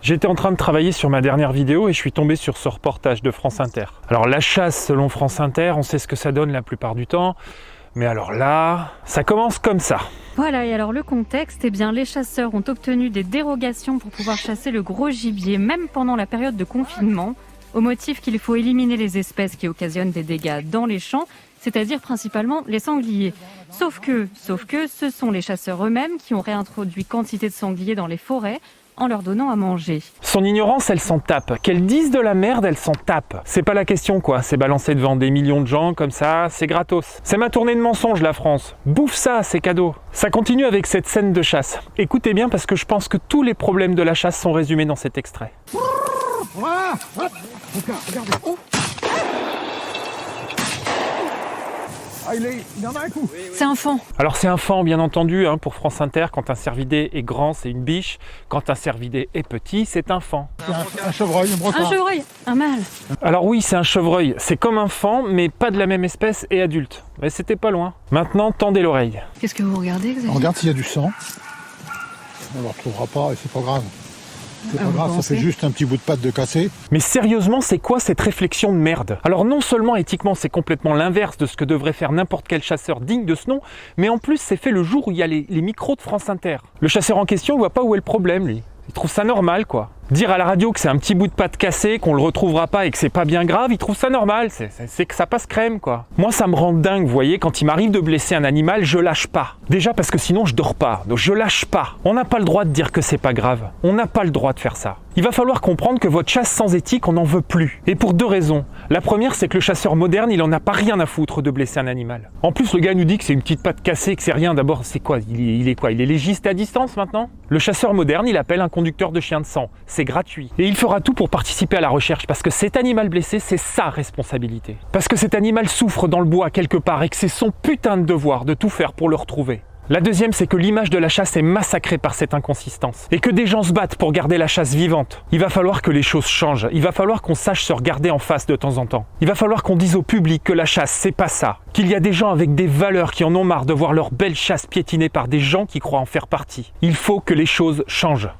J'étais en train de travailler sur ma dernière vidéo et je suis tombé sur ce reportage de France Inter. Alors la chasse selon France Inter, on sait ce que ça donne la plupart du temps, mais alors là, ça commence comme ça. Voilà, et alors le contexte, eh bien les chasseurs ont obtenu des dérogations pour pouvoir chasser le gros gibier, même pendant la période de confinement, au motif qu'il faut éliminer les espèces qui occasionnent des dégâts dans les champs, c'est-à-dire principalement les sangliers. Sauf que ce sont les chasseurs eux-mêmes qui ont réintroduit quantité de sangliers dans les forêts, en leur donnant à manger. Son ignorance, elle s'en tape. Qu'elle dise de la merde, elle s'en tape. C'est pas la question quoi, c'est balancé devant des millions de gens comme ça, c'est gratos. C'est ma tournée de mensonges la France. Bouffe ça, c'est cadeau. Ça continue avec cette scène de chasse. Écoutez bien parce que je pense que tous les problèmes de la chasse sont résumés dans cet extrait. Il en a un coup. C'est un faon. Alors c'est un faon bien entendu, pour France Inter, quand un cervidé est grand c'est une biche, quand un cervidé est petit c'est un faon. Un chevreuil, un brocard. Un chevreuil, un mâle. Alors oui c'est un chevreuil, c'est comme un faon mais pas de la même espèce et adulte. Mais c'était pas loin. Maintenant tendez l'oreille. Qu'est-ce que vous regardez, Xavier ? On regarde s'il y a du sang. On ne le retrouvera pas et c'est pas grave. C'est pas grave, ça fait juste un petit bout de patte de cassé. Mais sérieusement, c'est quoi cette réflexion de merde? Alors non seulement éthiquement c'est complètement l'inverse de ce que devrait faire n'importe quel chasseur digne de ce nom, mais en plus c'est fait le jour où il y a les micros de France Inter. Le chasseur en question voit pas où est le problème lui. Il trouve ça normal quoi. Dire à la radio que c'est un petit bout de patte cassé, qu'on le retrouvera pas et que c'est pas bien grave, il trouve ça normal, c'est que ça passe crème quoi. Moi ça me rend dingue, vous voyez, quand il m'arrive de blesser un animal, je lâche pas. Déjà parce que sinon je dors pas, donc je lâche pas. On n'a pas le droit de dire que c'est pas grave, on n'a pas le droit de faire ça. Il va falloir comprendre que votre chasse sans éthique, on n'en veut plus. Et pour deux raisons. La première, c'est que le chasseur moderne, il en a pas rien à foutre de blesser un animal. En plus, le gars nous dit que c'est une petite patte cassée, que c'est rien. D'abord, c'est quoi ? Il est quoi ? Il est légiste à distance maintenant ? Le chasseur moderne, il appelle un conducteur de chien de sang. C'est gratuit. Et il fera tout pour participer à la recherche, parce que cet animal blessé, c'est sa responsabilité. Parce que cet animal souffre dans le bois quelque part et que c'est son putain de devoir de tout faire pour le retrouver. La deuxième, c'est que l'image de la chasse est massacrée par cette inconsistance. Et que des gens se battent pour garder la chasse vivante. Il va falloir que les choses changent. Il va falloir qu'on sache se regarder en face de temps en temps. Il va falloir qu'on dise au public que la chasse, c'est pas ça. Qu'il y a des gens avec des valeurs qui en ont marre de voir leur belle chasse piétinée par des gens qui croient en faire partie. Il faut que les choses changent.